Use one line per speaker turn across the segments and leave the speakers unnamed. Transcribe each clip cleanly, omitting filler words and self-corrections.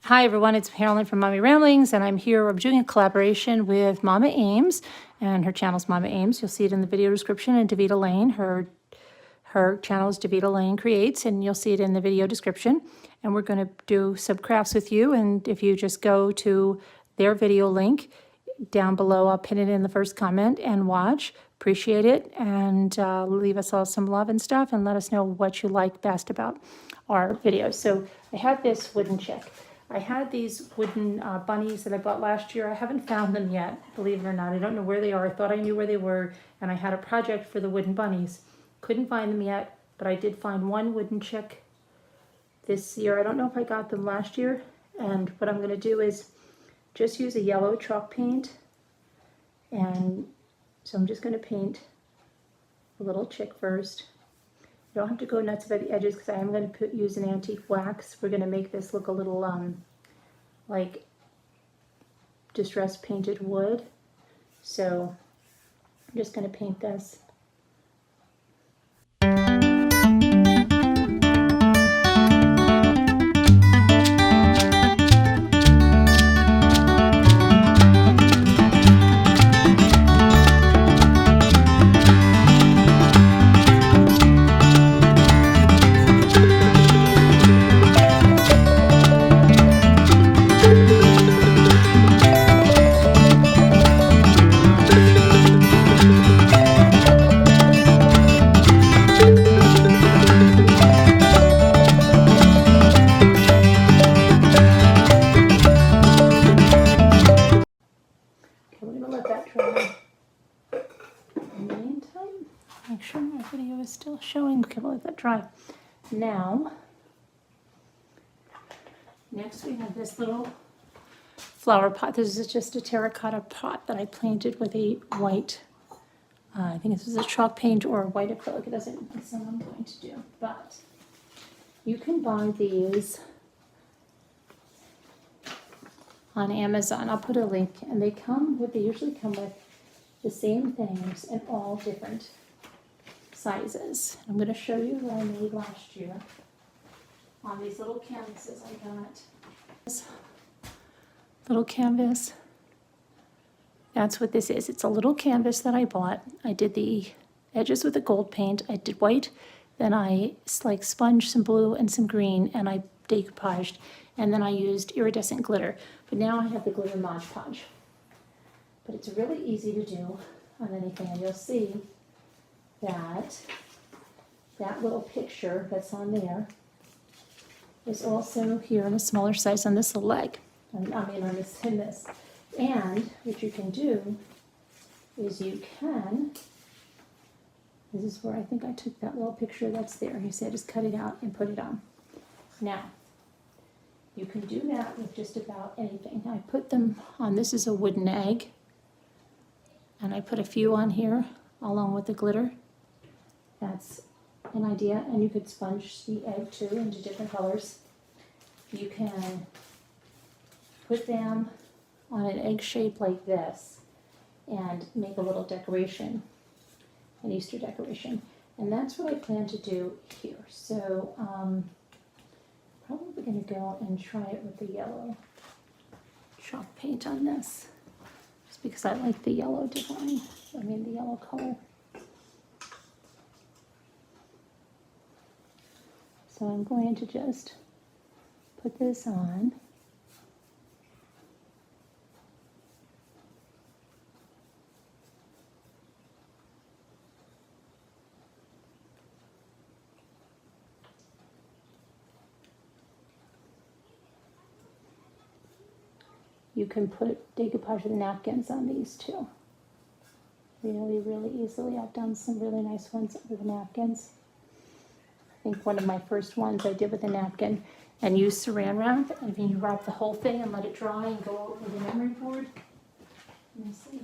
Hi everyone, it's Carolyn from Mommy Ramblings, and I'm here. I'm doing a collaboration with MamaAmes, and her channel's MamaAmes. You'll see it in the video description. And Daveda Lane, her channel is Daveda Lane Creates, and you'll see it in the video description. And we're going to do some crafts with you. And if you just go to their video link down below, I'll pin it in the first comment and watch. Appreciate it, and leave us all some love and stuff, and let us know what you like best about our videos. So I had this wooden chick. I had these wooden bunnies that I bought last year. I haven't found them yet, believe it or not. I don't know where they are. I thought I knew where they were, and I had a project for the wooden bunnies. Couldn't find them yet, but I did find one wooden chick this year. I don't know if I got them last year, and what I'm going to do is just use a yellow chalk paint, and so I'm just going to paint a little chick first. You don't have to go nuts about the edges because I am going to use an antique wax. We're going to make this look a little like distressed painted wood. So I'm just going to paint this. Make sure my video is still showing. Okay, we'll let that dry. Now, next we have this little flower pot. This is just a terracotta pot that I planted with a white, I think this is a chalk paint or a white acrylic. It doesn't, it's not what I'm going to do, but you can buy these on Amazon. I'll put a link, and they usually come with the same things in all different sizes. I'm going to show you what I made last year on these little canvases I got. This little canvas, that's what this is. It's a little canvas that I bought. I did the edges with a gold paint. I did white, then I like sponged some blue and some green, and I decoupaged, and then I used iridescent glitter. But now I have the glitter Mod Podge. But it's really easy to do on anything, and you'll see that little picture that's on there is also here in a smaller size on this leg. I mean on this in this. And what you can do is you can, this is where I think I took that little picture that's there. You see I just cut it out and put it on. Now, you can do that with just about anything. I put them on, this is a wooden egg, and I put a few on here along with the glitter. That's an idea, and you could sponge the egg too into different colors. You can put them on an egg shape like this and make a little decoration, an Easter decoration. And that's what I plan to do here. So probably going to go and try it with the yellow chalk paint on this, just because I like the yellow design, the yellow color. So I'm going to just put this on. You can put decoupage of the napkins on these too. Really, really easily. I've done some really nice ones with the napkins. I think one of my first ones I did with a napkin and used saran wrap. And then you wrap the whole thing and let it dry and go over the memory board. Let me see.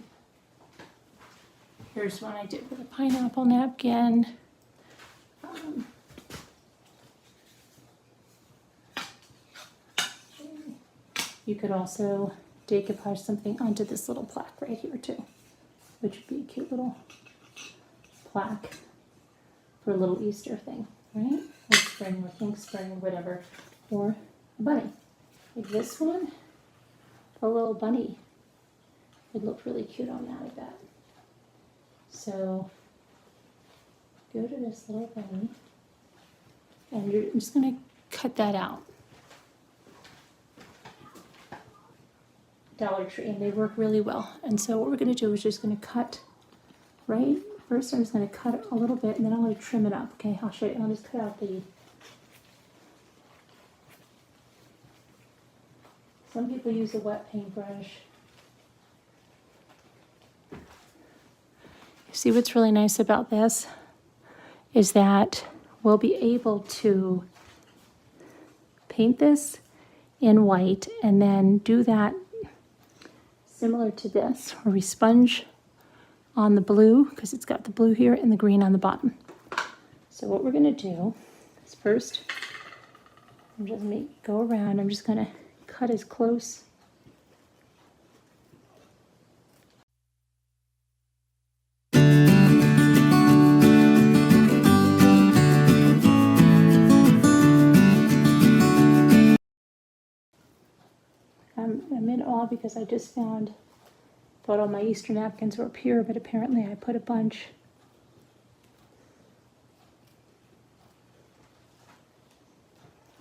Here's one I did with a pineapple napkin. You could also decoupage something onto this little plaque right here too, which would be a cute little plaque for a little Easter thing, right? Like spring or pink spring or whatever, or a bunny. Like this one, a little bunny would look really cute on that, I bet. So go to this little bunny, and I'm just going to cut that out. Dollar Tree, and they work really well. And so what we're going to do is just going to cut right. First, I'm just going to cut a little bit, and then I'm going to trim it up. Okay, I'll show you. I'll just cut out the. Some people use a wet paintbrush. See, what's really nice about this is that we'll be able to paint this in white and then do that similar to this, where we sponge on the blue, because it's got the blue here and the green on the bottom. So what we're going to do is first, I'm just going to go around, I'm just going to cut as close I'm in awe because I just thought all my Easter napkins were up here, but apparently I put a bunch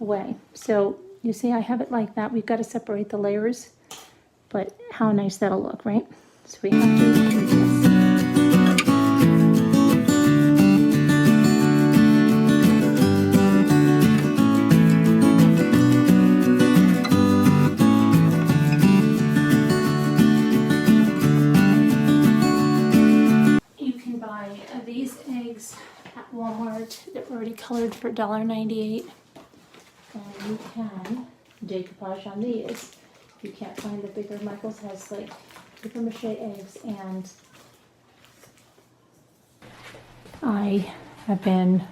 away. So you see I have it like that. We've got to separate the layers, but how nice that'll look, right? So we have to do this. These eggs at Walmart that were already colored for $1.98, and you can decoupage on these. If you can't find the bigger, Michael's has like paper mache eggs, and I have been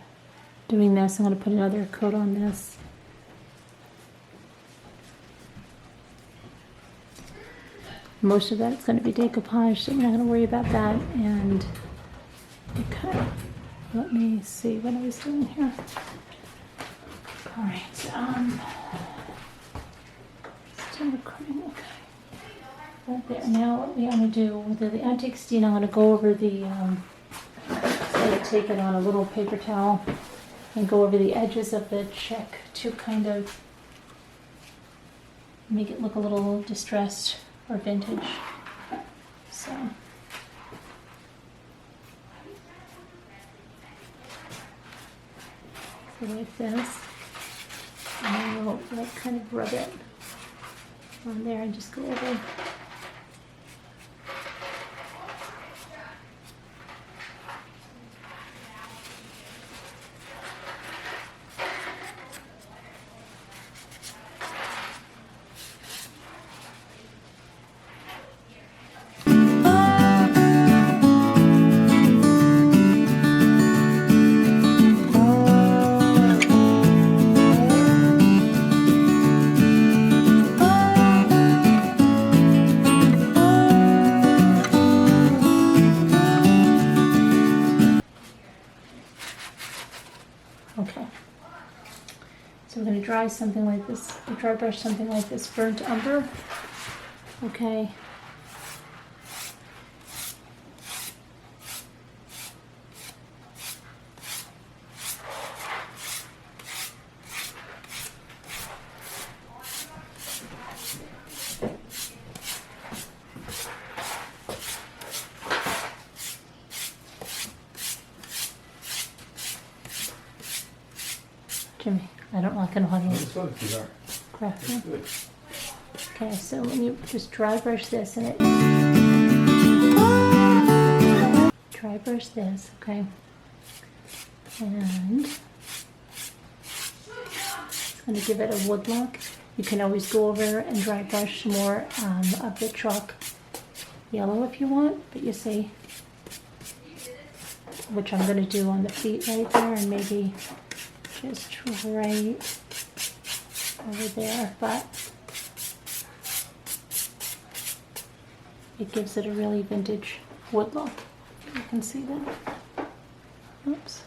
doing this. I'm going to put another coat on this. Most of that is going to be decoupage, so we're not going to worry about that. And okay, let me see what I was doing here. All right, still recording, okay. Right there. Now what I'm going to do with the antique stain, I'm going to go over the, I'm going to take it on a little paper towel and go over the edges of the check to kind of make it look a little distressed or vintage. So. Like this, and then we'll like kind of rub it on there and just go over. Okay, so we're going to dry something like this, dry brush something like this, burnt umber. Okay. Jimmy, I don't like it on you. Crafty. Okay, so when you just dry brush this and it dry brush this, okay, and it's going to give it a wood look. You can always go over and dry brush some more of the chalk yellow if you want, but you see, which I'm going to do on the feet right there, and maybe just right over there, but it gives it a really vintage wood look. You can see that. Oops.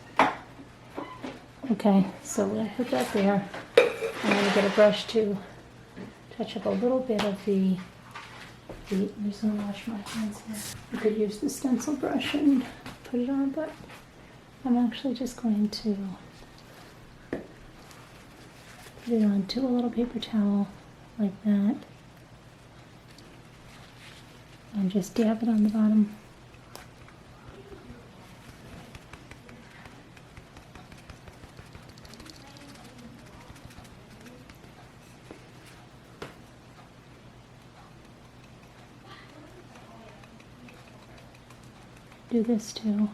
Okay, so we're going to put that there. I'm going to get a brush to touch up a little bit of the I'm just going to wash my hands here. You could use the stencil brush and put it on, but I'm actually just going to put it onto a little paper towel like that and just dab it on the bottom. Do this too.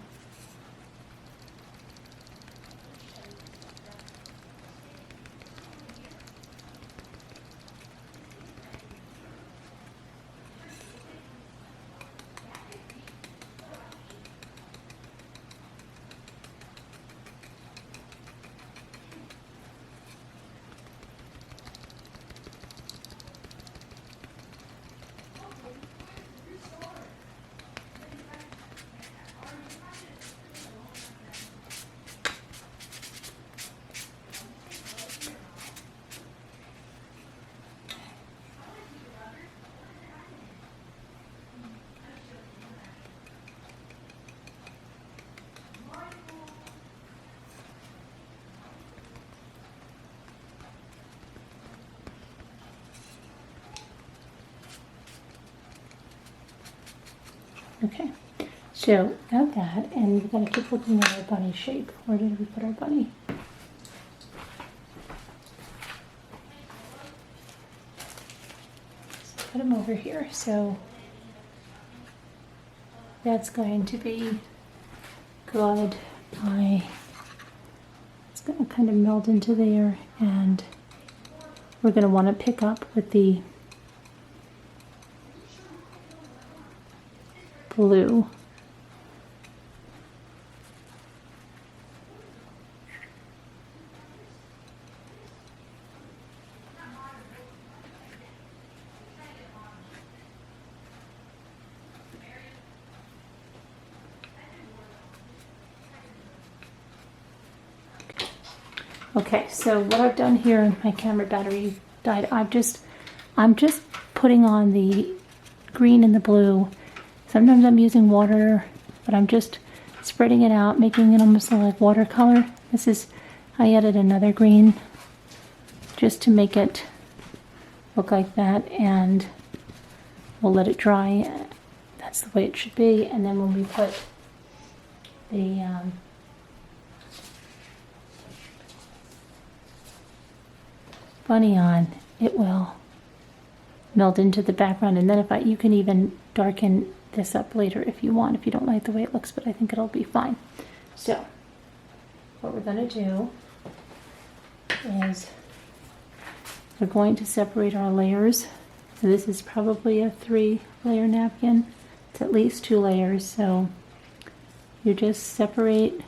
Okay, so got that, and we're going to keep looking at our bunny shape. Where did we put our bunny? So put him over here. So that's going to be good. It's going to kind of meld into there, and we're going to want to pick up with the blue. Okay, so what I've done here, my camera battery died. I'm just putting on the green and the blue. Sometimes I'm using water, but I'm just spreading it out, making it almost like watercolor. I added another green just to make it look like that, and we'll let it dry. That's the way it should be. And then when we put the bunny on, it will meld into the background. And then you can even darken this up later if you want, if you don't like the way it looks, but I think it'll be fine. So what we're going to do is we're going to separate our layers. So this is probably a 3-layer napkin. It's at least 2 layers, so you just separate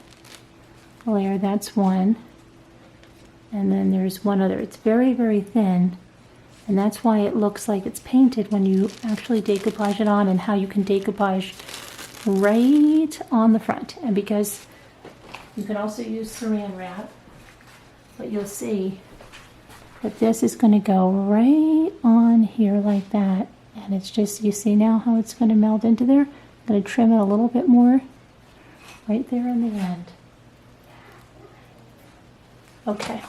a layer. That's one, and then there's one other. It's very, very thin, and that's why it looks like it's painted when you actually decoupage it on, and how you can decoupage right on the front. And because you can also use saran wrap, but you'll see that this is going to go right on here like that. And it's just, you see now how it's going to meld into there? I'm going to trim it a little bit more right there in the end. Okay.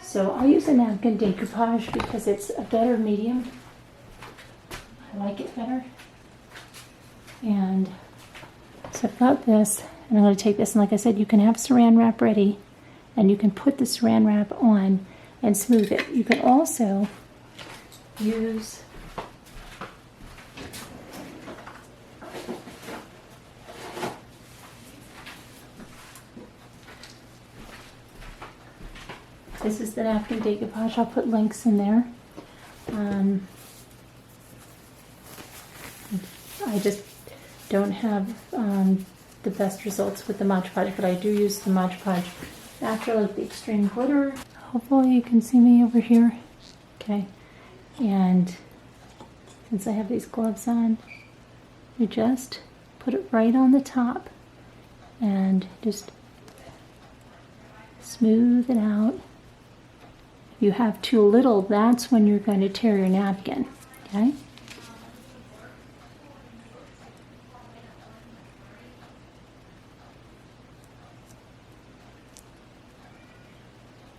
So I use a napkin decoupage because it's a better medium. I like it better. And so I've got this, and I'm going to take this, and like I said, you can have saran wrap ready, and you can put the saran wrap on and smooth it. You can also use this is the napkin decoupage. I'll put links in there. I just don't have the best results with the Mod Podge, but I do use the Mod Podge after like the extreme glitter. Hopefully you can see me over here. Okay, and since I have these gloves on, you just put it right on the top and just smooth it out. If you have too little, that's when you're going to tear your napkin, okay?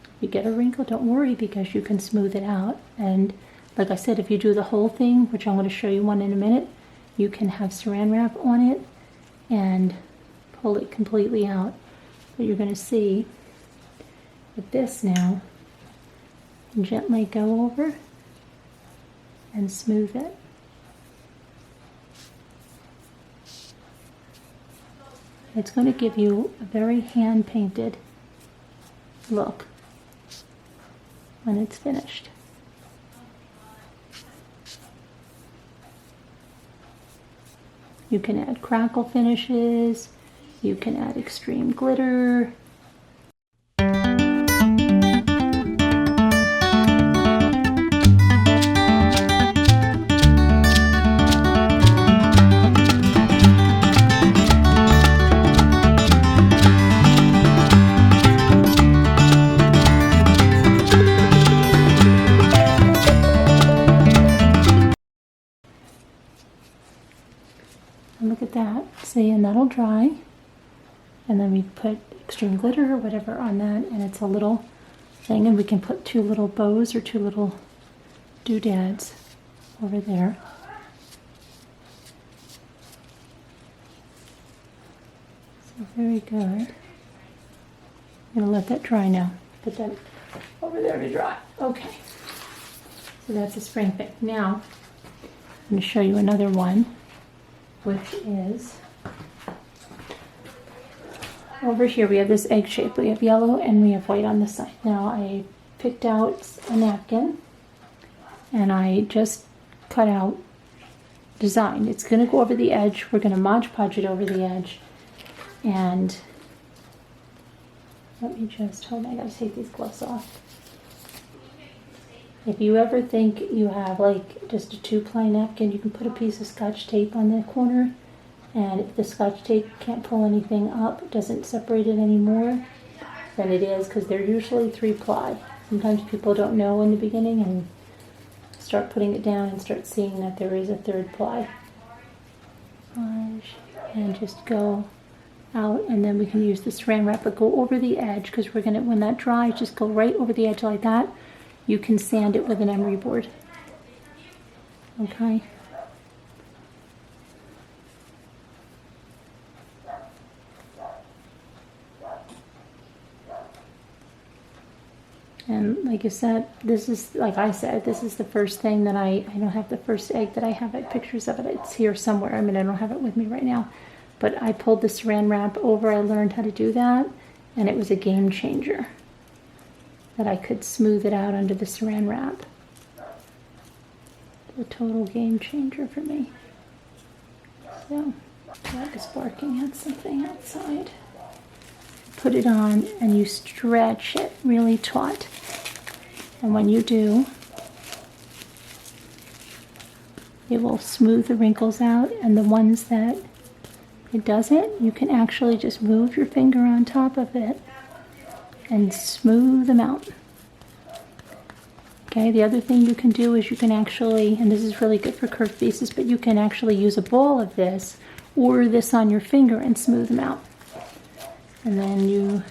If you get a wrinkle, don't worry, because you can smooth it out. And like I said, if you do the whole thing, which I'm going to show you one in a minute, you can have saran wrap on it and pull it completely out. But you're going to see with this now, gently go over and smooth it. It's going to give you a very hand-painted look when it's finished. You can add crackle finishes, you can add extreme glitter. And look at that, see, and that'll dry. And then we put extreme glitter or whatever on that, and it's a little thing, and we can put 2 little bows or 2 little doodads over there. So very good. I'm gonna let that dry now. Put that over there to dry. Okay. So that's a spring thing. Now, I'm gonna show you another one, which is over here. We have this egg shape. We have yellow and we have white on this side. Now I picked out a napkin and I just cut out design. It's going to go over the edge. We're going to Mod Podge it over the edge. And let me just, hold on, I got to take these gloves off. If you ever think you have like just a 2-ply napkin, you can put a piece of Scotch tape on the corner, and if the Scotch tape can't pull anything up, doesn't separate it anymore, then it is, because they're usually 3-ply. Sometimes people don't know in the beginning and start putting it down and start seeing that there is a 3rd ply. And just go out, and then we can use the saran wrap, but go over the edge, because we're gonna, when that dries, just go right over the edge like that. You can sand it with an emery board. Okay. And like I said, this is, like I said, this is the first thing that I don't have the first egg that I have pictures of it. It's here somewhere. I mean, I don't have it with me right now. But I pulled the saran wrap over. I learned how to do that. And it was a game changer. That I could smooth it out under the saran wrap. A total game changer for me. So, dog is barking at something outside. Put it on and you stretch it really taut. And when you do, it will smooth the wrinkles out, and the ones that it doesn't, you can actually just move your finger on top of it and smooth them out. Okay, the other thing you can do is you can actually, and this is really good for curved faces, but you can actually use a ball of this or this on your finger and smooth them out. And then you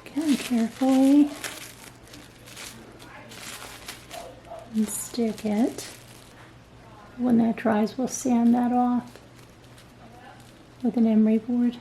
can carefully and stick it. When that dries, we'll sand that off with an emery board.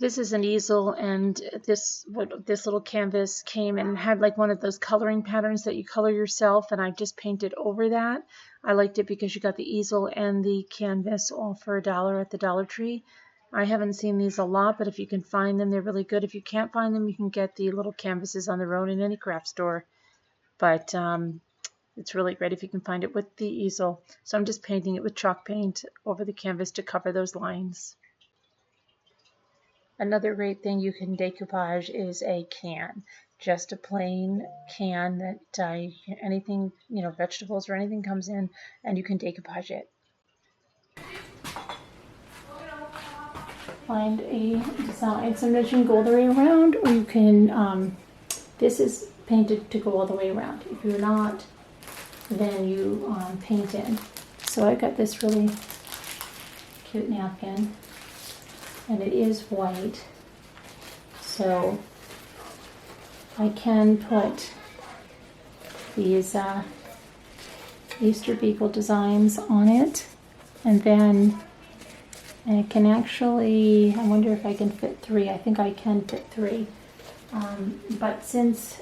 This is an easel, and this little canvas came and had like one of those coloring patterns that you color yourself, and I just painted over that. I liked it because you got the easel and the canvas all for $1 at the Dollar Tree. I haven't seen these a lot, but if you can find them, they're really good. If you can't find them, you can get the little canvases on their own in any craft store. But it's really great if you can find it with the easel. So I'm just painting it with chalk paint over the canvas to cover those lines. Another great thing you can decoupage is a can. just a plain can that anything, vegetables or anything comes in, and you can decoupage it. Find a design. Sometimes you can go all the way around, or you can, this is painted to go all the way around. If you're not, then you paint in. So I got this really cute napkin, and it is white. So I can put these Easter beagle designs on it, and then I can actually, I wonder if I can fit 3. I think I can fit 3. But since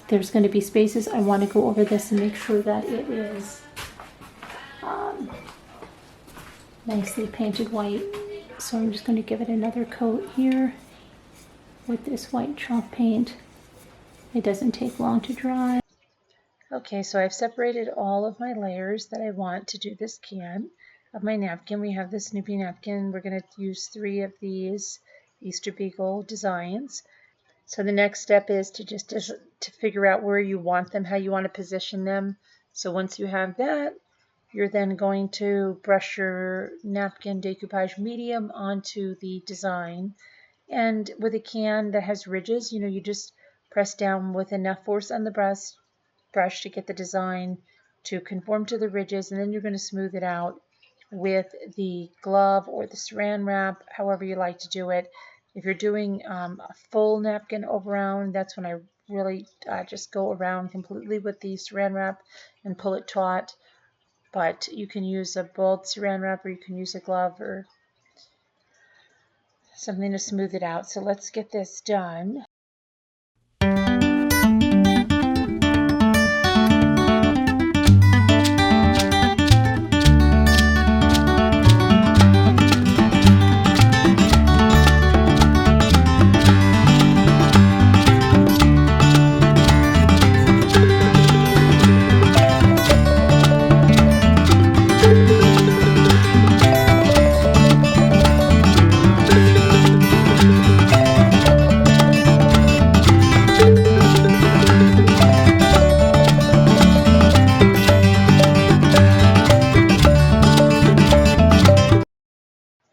there's going to be spaces, I want to go over this and make sure that it is nicely painted white. So I'm just going to give it another coat here with this white chalk paint. It doesn't take long to dry. Okay, so I've separated all of my layers that I want to do this can of my napkin. We have this Snoopy napkin. We're going to use 3 of these Easter beagle designs. So the next step is to figure out where you want them, how you want to position them. So once you have that, you're then going to brush your napkin decoupage medium onto the design. And with a can that has ridges, you just press down with enough force on the brush to get the design to conform to the ridges, and then you're going to smooth it out with the glove or the saran wrap, however you like to do it. If you're doing a full napkin around, that's when I really just go around completely with the saran wrap and pull it taut. But you can use a bold saran wrap, or you can use a glove or something to smooth it out. So let's get this done.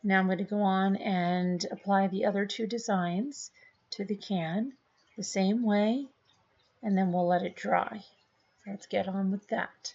Now I'm going to go on and apply the other 2 designs to the can the same way, and then we'll let it dry. Let's get on with that.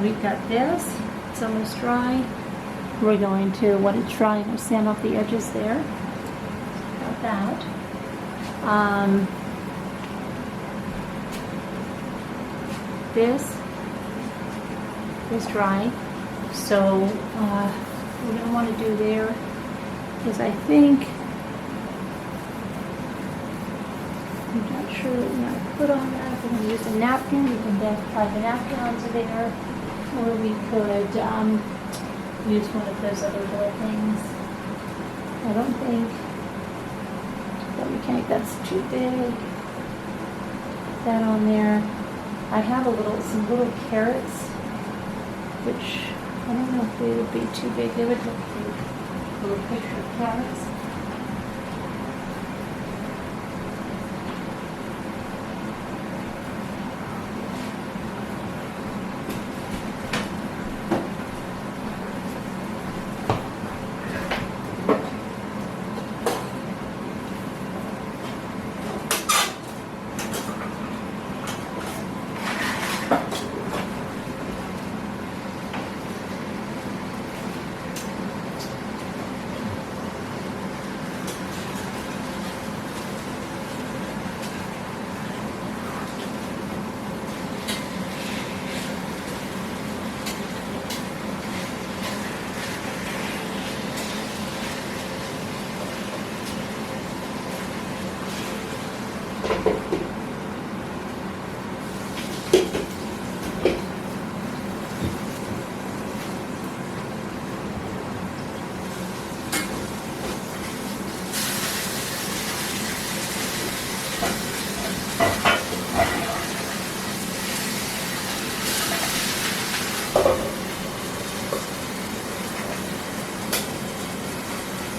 We've got this, it's almost dry. We're going to, when it's dry, I'm going to sand off the edges there. Got that. This is dry, so what we're going to want to do there is, I think, I'm not sure what we're going to put on that. If we're going to use a napkin, we can then apply the napkin onto there, or we could use one of those other little things. I don't think Okay, that's too big. That on there. I have some little carrots, which I don't know if they would be too big. They would look cute. A little picture of carrots.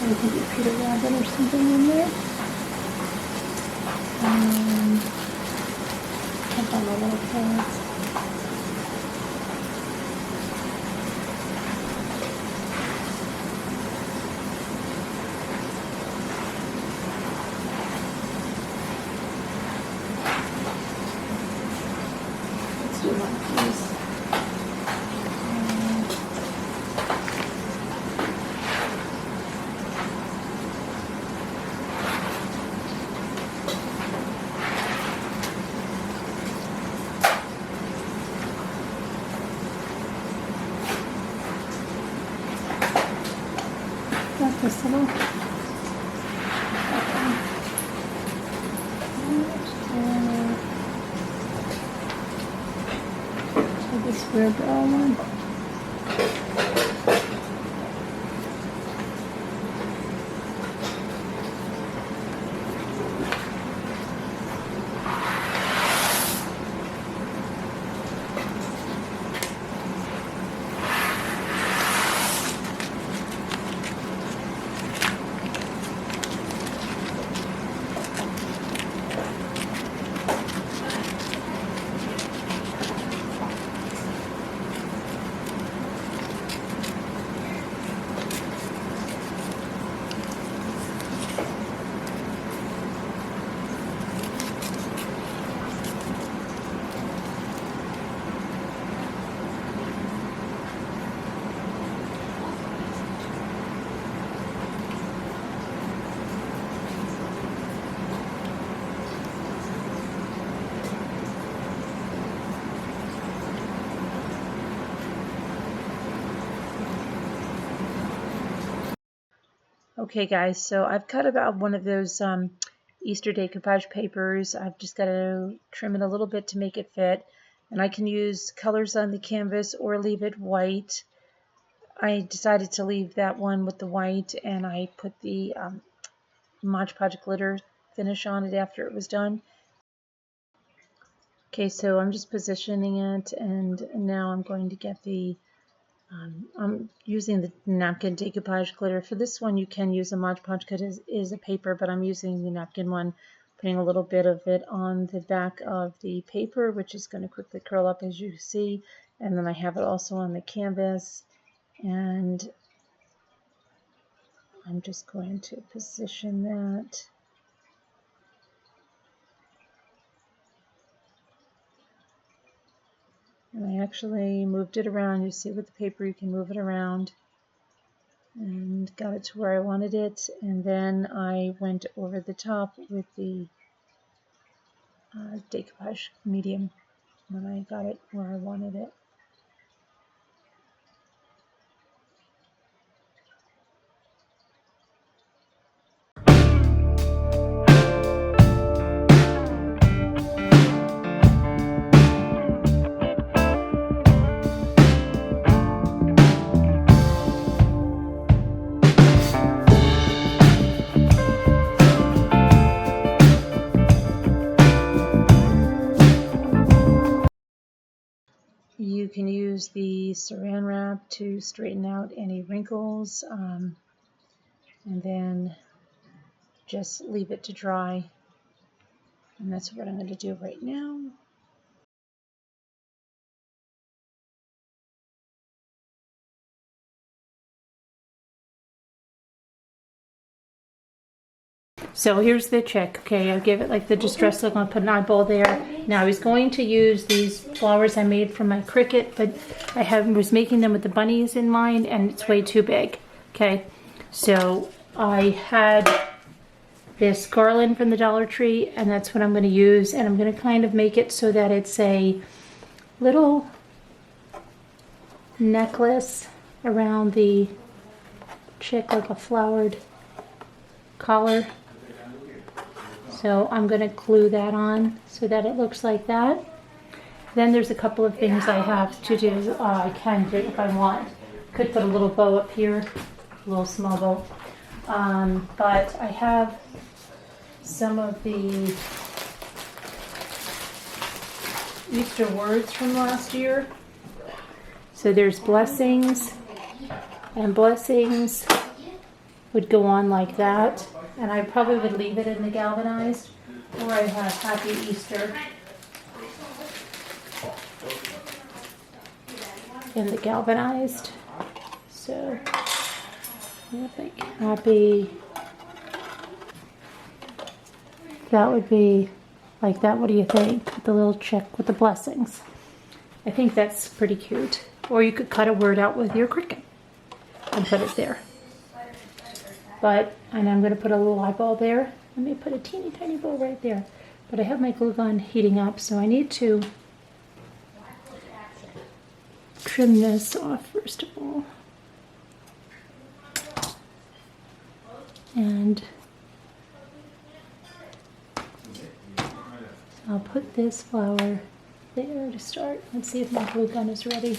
I think you put a rabbit or something in there. Check on my little carrots. Let's do one piece. This little this weird brown one. Okay guys, so I've cut about one of those Easter decoupage papers. I've just got to trim it a little bit to make it fit. And I can use colors on the canvas or leave it white. I decided to leave that one with the white, and I put the Mod Podge glitter finish on it after it was done. Okay, so I'm just positioning it, and now I'm going to get the I'm using the napkin decoupage glitter. For this one, you can use a Mod Podge because it is a paper, but I'm using the napkin one, putting a little bit of it on the back of the paper, which is going to quickly curl up as you see. And then I have it also on the canvas, and I'm just going to position that. And I actually moved it around. You see with the paper, you can move it around. And got it to where I wanted it, and then I went over the top with the decoupage medium when I got it where I wanted it. can use the saran wrap to straighten out any wrinkles, and then just leave it to dry. And that's what I'm going to do right now. So here's the chick. Okay, I give it like the distress look. I'm gonna put an eyeball there. Now I was going to use these flowers I made from my Cricut, but I was making them with the bunnies in mind, and it's way too big. Okay, so I had this garland from the Dollar Tree, and that's what I'm going to use. And I'm going to kind of make it so that it's a little necklace around the chick, like a flowered collar. So I'm going to glue that on so that it looks like that. Then there's a couple of things I have to do. I can do if I want. Could put a little bow up here, a little small bow. But I have some of the Easter words from last year. So there's blessings, and blessings would go on like that. And I probably would leave it in the galvanized, or I have Happy Easter in the galvanized. So I think happy, that would be like that. What do you think? With the little chick with the blessings. I think that's pretty cute. Or you could cut a word out with your Cricut and put it there. But, and I'm going to put a little eyeball there. Let me put a teeny tiny bow right there. But I have my glue gun heating up, so I need to trim this off first of all. And I'll put this flower there to start. Let's see if my glue gun is ready.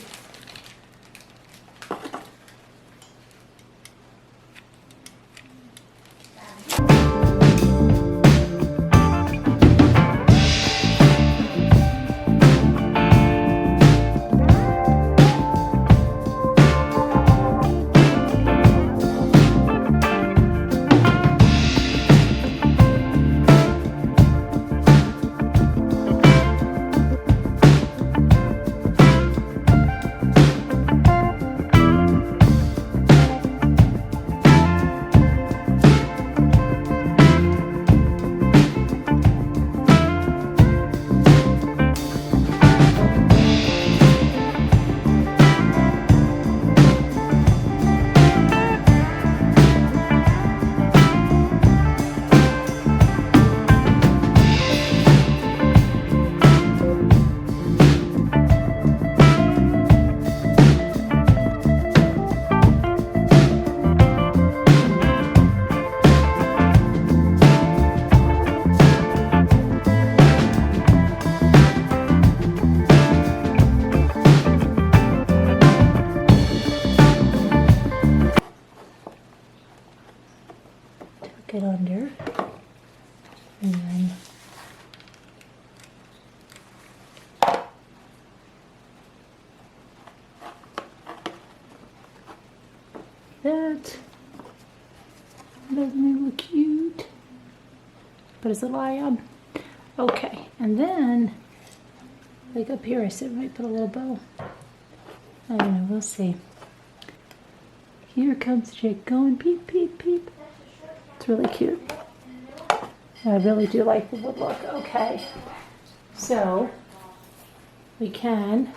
It under, and then that doesn't look cute, but it's a lion. Okay, and then like up here I said I might put a little bow. I don't know, we'll see. Here comes Jake going peep peep peep. It's really cute. I really do like the wood look. Okay, so we could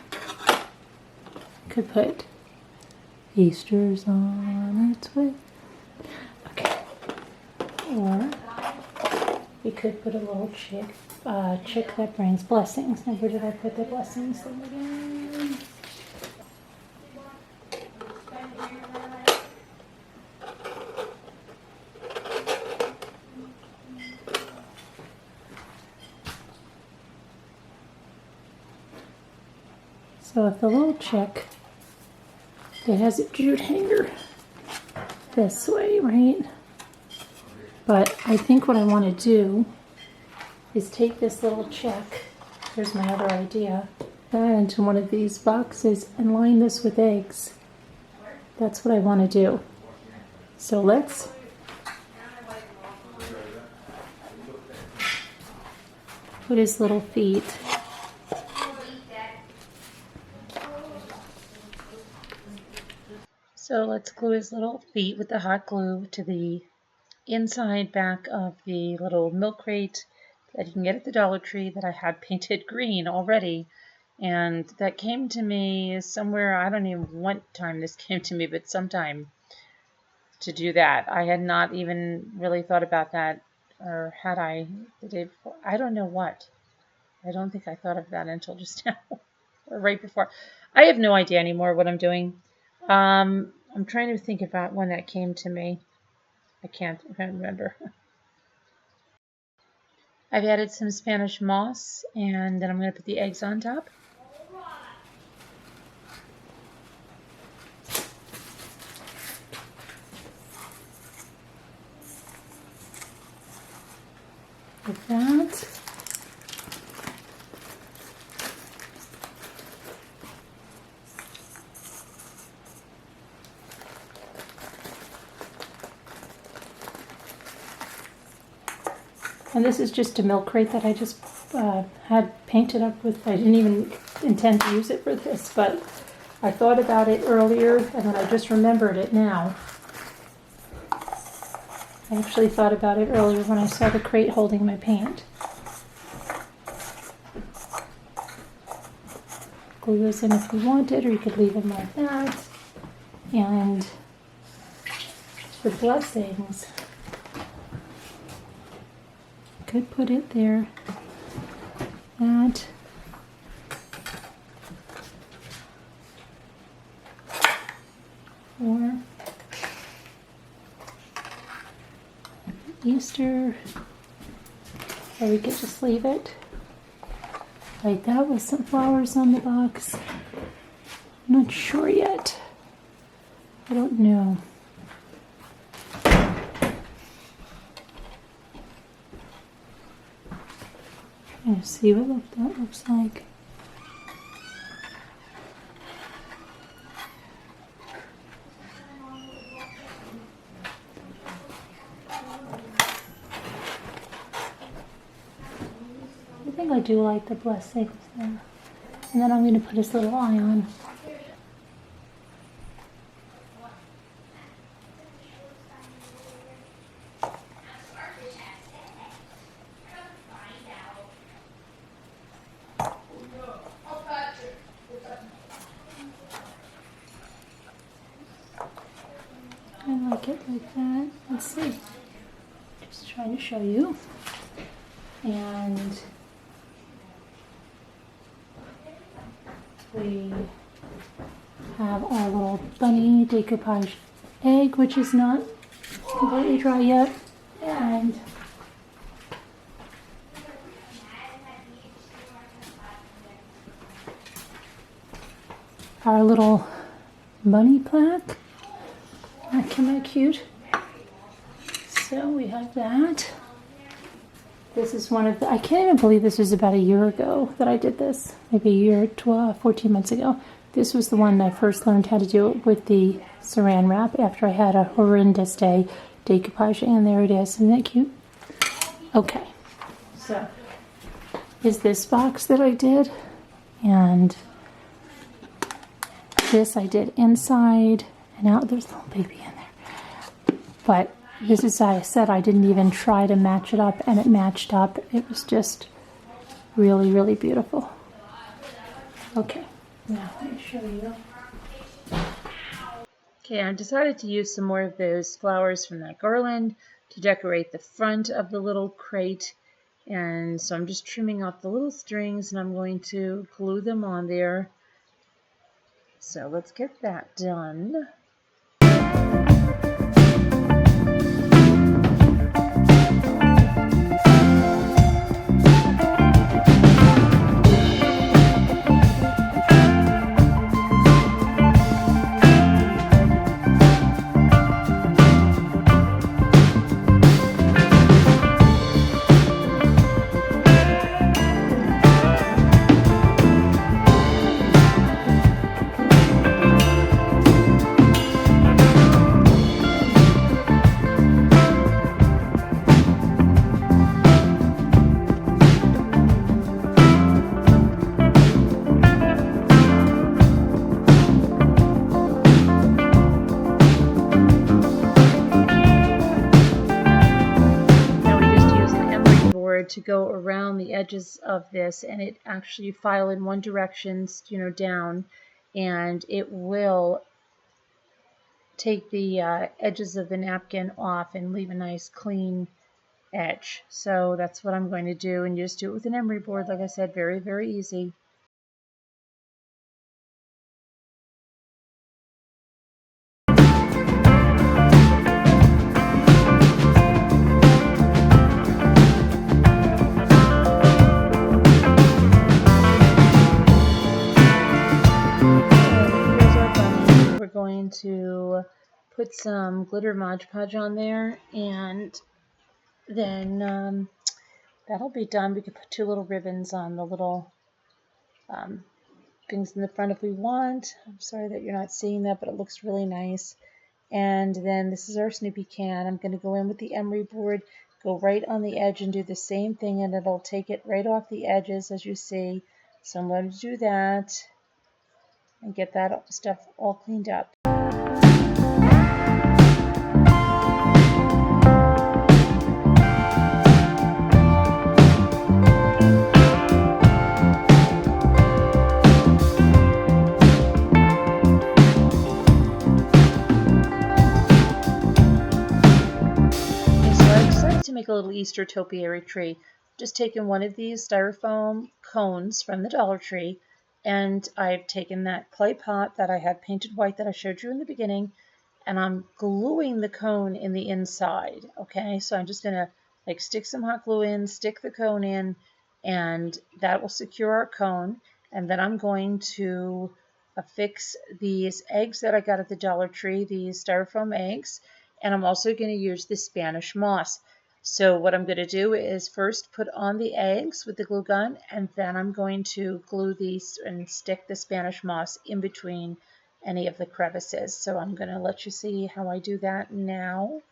put Easter's on its way. Okay, or we could put a little chick that brings blessings. Now where did I put the blessings thing again? So if the little chick that has a jute hanger this way, right? But I think what I want to do is take this little chick, here's my other idea, that into one of these boxes and line this with eggs. That's what I want to do. So let's put his little feet. So let's glue his little feet with the hot glue to the inside back of the little milk crate that you can get at the Dollar Tree that I had painted green already. And that came to me somewhere, I don't even know what time this came to me, but sometime to do that. I had not even really thought about that, or had I the day before? I don't know what. I don't think I thought of that until just now, or right before. I have no idea anymore what I'm doing. I'm trying to think about when that came to me. I can't remember. I've added some Spanish moss, and then I'm going to put the eggs on top. Like that. And this is just a milk crate that I just had painted up with. I didn't even intend to use it for this, but I thought about it earlier, and then I just remembered it now. I actually thought about it earlier when I saw the crate holding my paint. Glue those in if you wanted, or you could leave them like that. And the blessings, could put it there. That. Or Easter, or we could just leave it like that with some flowers on the box. I'm not sure yet. I don't know. Let's see what that looks like. I think I do like the blessings there. And then I'm going to put his little eye on. I like it like that. Let's see. Just trying to show you. And we have our little bunny decoupage egg, which is not completely dry yet. And our little bunny plaque. Isn't that cute? So we have that. This is one of the, I can't even believe this was about a year ago that I did this. Maybe a year, 14 months ago. This was the one I first learned how to do it with the saran wrap after I had a horrendous day decoupaging, and there it is. Isn't that cute? Okay. So, is this box that I did, and this I did inside and out. There's a little baby in there. But this is, I said, I didn't even try to match it up, and it matched up. It was just really, really beautiful. Okay, now let me show you. Okay, I decided to use some more of those flowers from that garland to decorate the front of the little crate. And so I'm just trimming off the little strings, and I'm going to glue them on there. So let's get that done. board to go around the edges of this, and it actually file in one direction, you know, down, and it will take the edges of the napkin off and leave a nice clean edge. So that's what I'm going to do, and you just do it with an emery board, like I said, very, very easy. Going to put some glitter Mod Podge on there, and then that'll be done. We could put 2 little ribbons on the little things in the front if we want. I'm sorry that you're not seeing that, but it looks really nice. And then this is our Snoopy can. I'm going to go in with the emery board, go right on the edge and do the same thing, and it'll take it right off the edges, as you see. So I'm going to do that and get that stuff all cleaned up. To make a little Easter topiary tree. Just taken one of these styrofoam cones from the Dollar Tree, and I've taken that clay pot that I had painted white that I showed you in the beginning, and I'm gluing the cone in the inside. Okay, so I'm just gonna like stick some hot glue in, stick the cone in, and that will secure our cone. And then I'm going to affix these eggs that I got at the Dollar Tree, these styrofoam eggs, and I'm also going to use the Spanish moss. So what I'm going to do is first put on the eggs with the glue gun, and then I'm going to glue these and stick the Spanish moss in between any of the crevices. So I'm going to let you see how I do that now.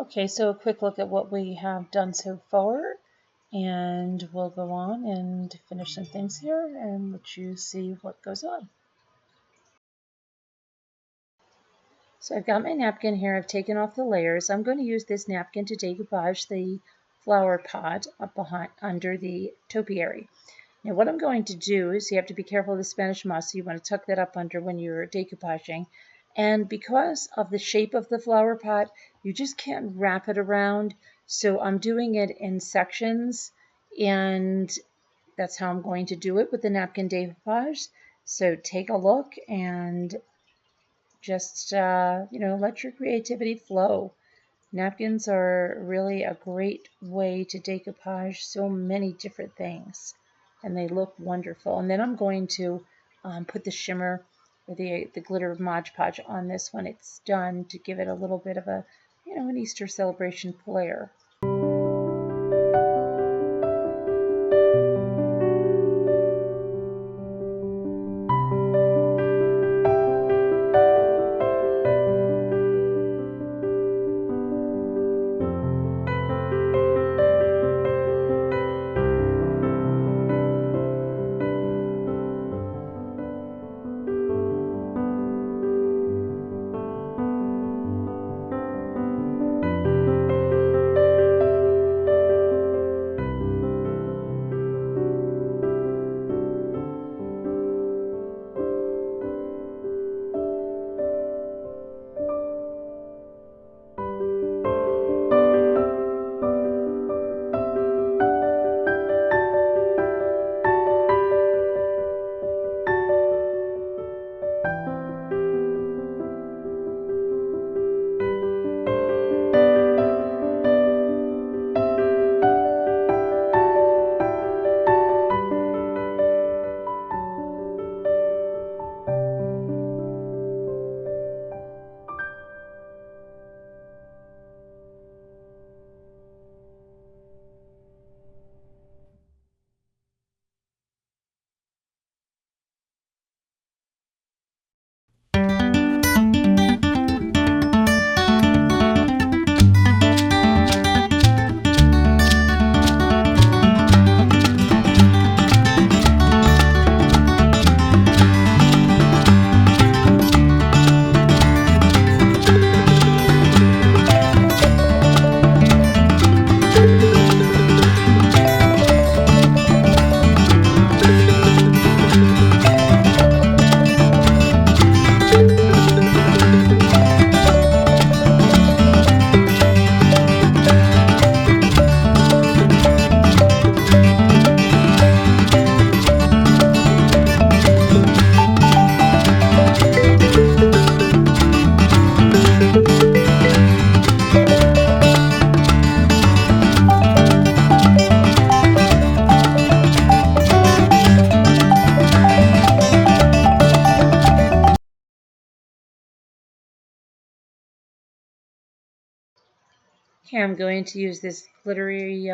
Okay, so a quick look at what we have done so far, and we'll go on and finish some things here and let you see what goes on. So I've got my napkin here. I've taken off the layers. I'm going to use this napkin to decoupage the flower pot up behind under the topiary. Now what I'm going to do is, you have to be careful of the Spanish moss, so you want to tuck that up under when you're decoupaging. And because of the shape of the flower pot, you just can't wrap it around. So I'm doing it in sections, and that's how I'm going to do it with the napkin decoupage. So take a look and just, let your creativity flow. Napkins are really a great way to decoupage so many different things, and they look wonderful. And then I'm going to put the shimmer or the glitter Mod Podge on this when it's done to give it a little bit of a, an Easter celebration flair. Here I'm going to use this glittery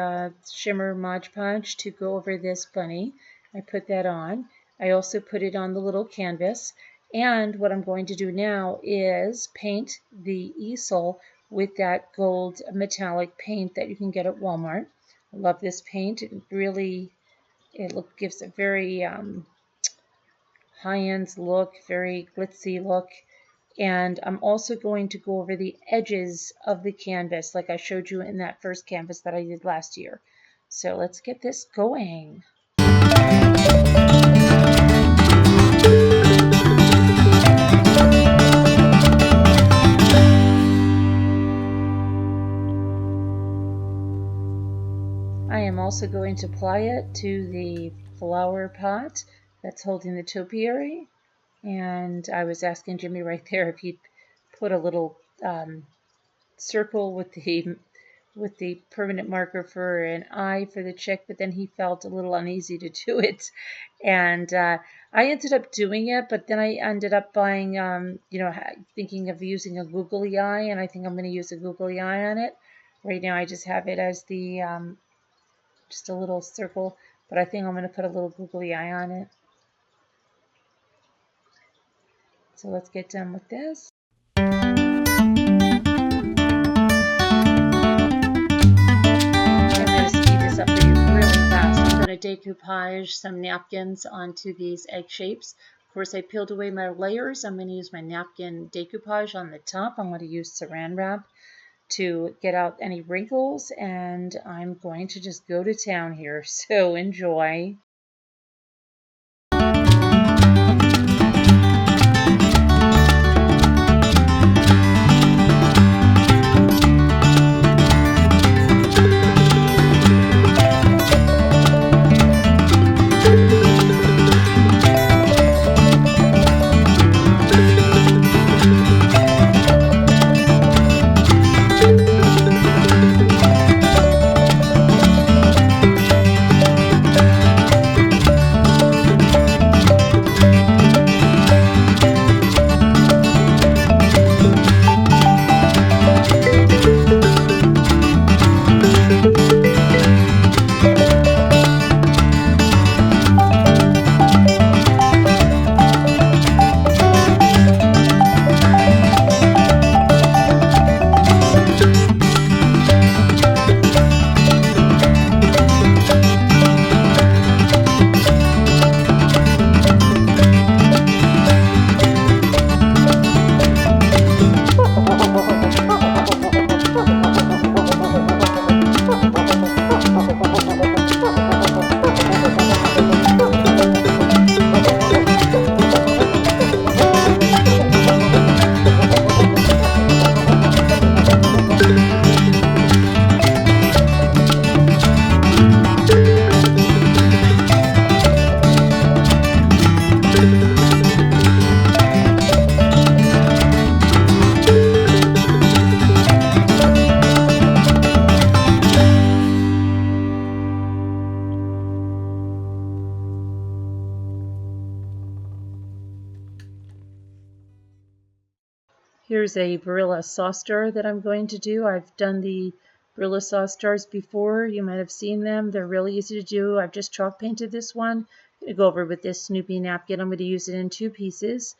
shimmer Mod Podge to go over this bunny. I put that on. I also put it on the little canvas. And what I'm going to do now is paint the easel with that gold metallic paint that you can get at Walmart. I love this paint. It gives a very high-end look, very glitzy look. And I'm also going to go over the edges of the canvas like I showed you in that first canvas that I did last year. So let's get this going. I am also going to apply it to the flower pot that's holding the topiary. And I was asking Jimmy right there if he'd put a little circle with the permanent marker for an eye for the chick, but then he felt a little uneasy to do it. And I ended up doing it, but then I ended up buying, thinking of using a googly eye, and I think I'm going to use a googly eye on it. Right now I just have it as the, just a little circle, but I think I'm going to put a little googly eye on it. So let's get done with this. going to decoupage some napkins onto these egg shapes. Of course, I peeled away my layers. I'm going to use my napkin decoupage on the top. I'm going to use saran wrap to get out any wrinkles, and I'm going to just go to town here. So enjoy. Here's a Brilla sauce jar that I'm going to do. I've done the Brilla sauce jars before. You might have seen them. They're really easy to do. I've just chalk painted this one. I'm going to go over with this Snoopy napkin. I'm going to use it in 2 pieces.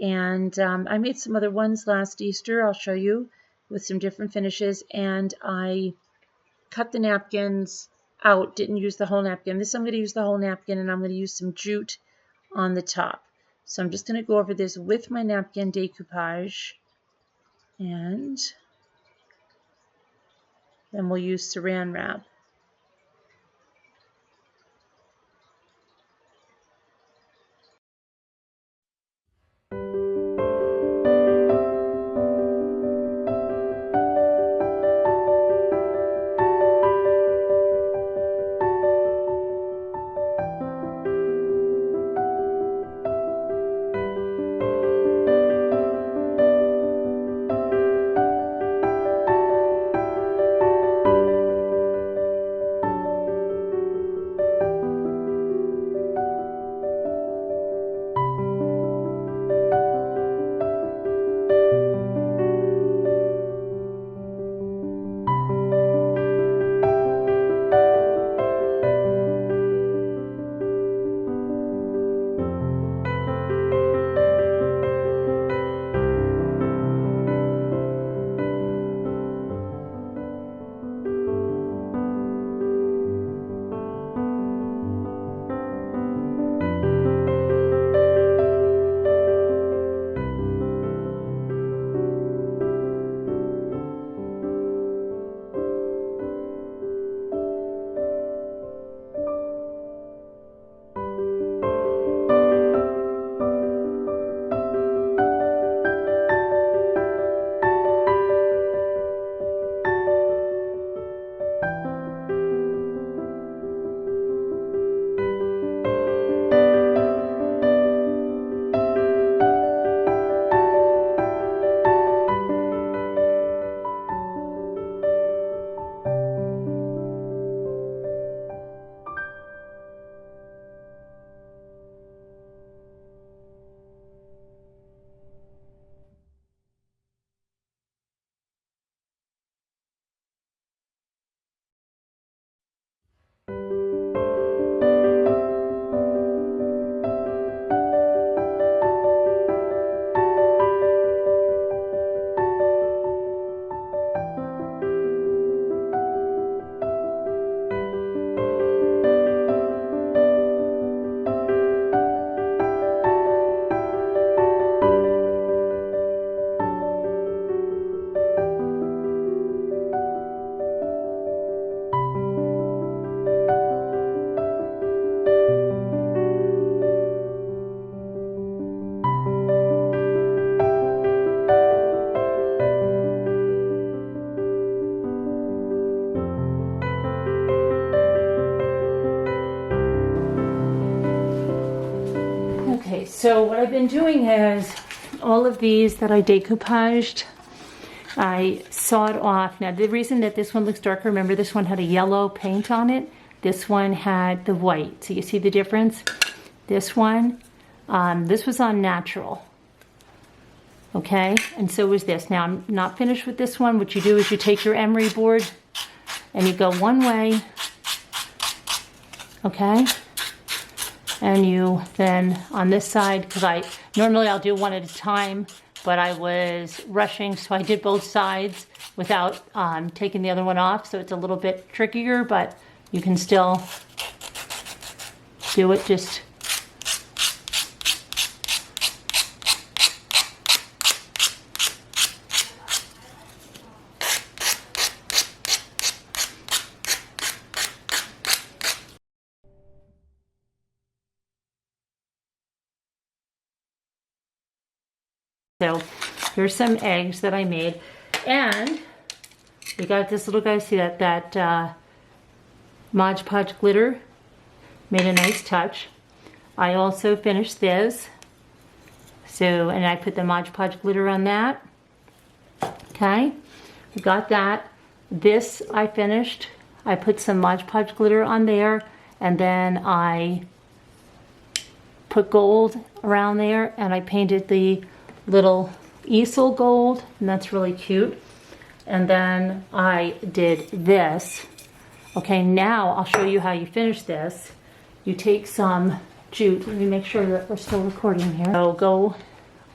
And I made some other ones last Easter. I'll show you with some different finishes. And I cut the napkins out, didn't use the whole napkin. This I'm going to use the whole napkin, and I'm going to use some jute on the top. So I'm just going to go over this with my napkin decoupage. And then we'll use saran wrap. So what I've been doing is all of these that I decoupaged, I sawed off. Now the reason that this one looks darker, remember this one had a yellow paint on it. This one had the white. So you see the difference? This one, this was on natural. Okay, and so was this. Now I'm not finished with this one. What you do is you take your emery board and you go one way, okay? And you then on this side, because normally I'll do one at a time, but I was rushing, so I did both sides without taking the other one off. So it's a little bit trickier, but you can still do it just So here's some eggs that I made, and we got this little guy. See that Mod Podge glitter made a nice touch. I also finished this, so and I put the Mod Podge glitter on that. Okay, we got that. This I finished. I put some Mod Podge glitter on there, and then I put gold around there, and I painted the little easel gold, and that's really cute. And then I did this. Okay, now I'll show you how you finish this. You take some jute. Let me make sure that we're still recording here. So go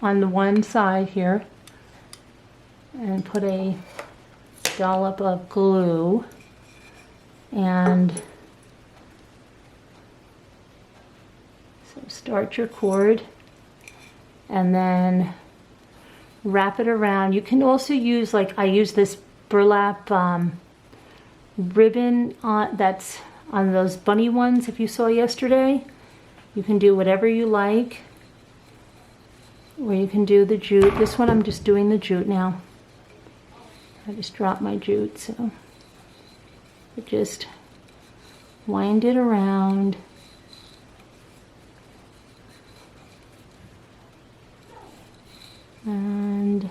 on the one side here and put a dollop of glue, and so start your cord and then wrap it around. You can also use, like I use this burlap ribbon that's on those bunny ones if you saw yesterday. You can do whatever you like, or you can do the jute. This one I'm just doing the jute now. I just dropped my jute, so I just wind it around. And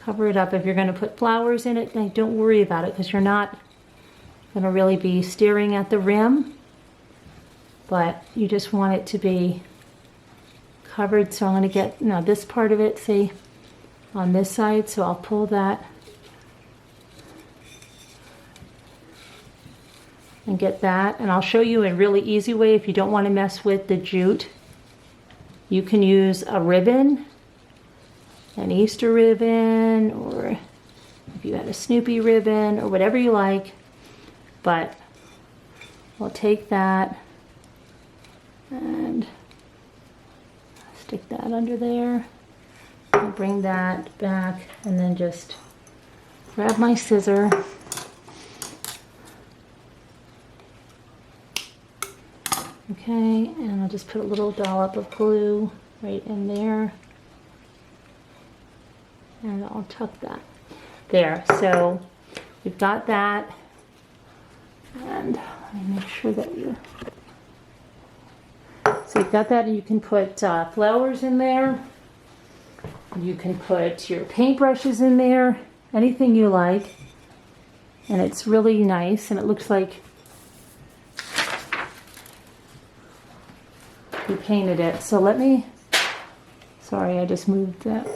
cover it up. If you're going to put flowers in it, like, don't worry about it, because you're not going to really be staring at the rim, but you just want it to be covered. So I'm going to get this part of it, see, on this side, so I'll pull that and get that, and I'll show you a really easy way if you don't want to mess with the jute. You can use a ribbon, an Easter ribbon, or if you had a Snoopy ribbon, or whatever you like. But we'll take that and stick that under there. I'll bring that back and then just grab my scissor. Okay, and I'll just put a little dollop of glue right in there, and I'll tuck that there. So we've got that, and let me make sure that so you've got that, and you can put flowers in there. You can put your paintbrushes in there, anything you like, and it's really nice, and it looks like you painted it. So let me, sorry, I just moved that.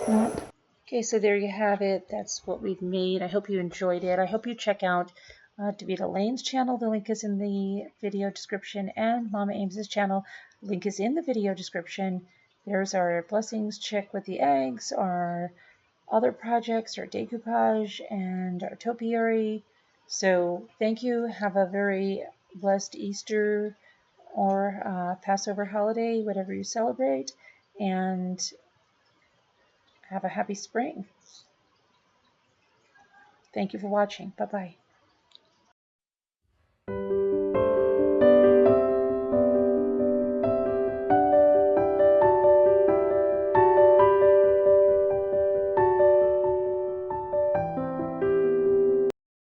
Okay, so there you have it. That's what we've made. I hope you enjoyed it. I hope you check out Daveda Lane's channel. The link is in the video description, and MamaAmes' channel. The link is in the video description. There's our blessings chick with the eggs, our other projects, our decoupage, and our topiary. So thank you. Have a very blessed Easter or Passover holiday, whatever you celebrate, and have a happy spring. Thank you for watching. Bye-bye.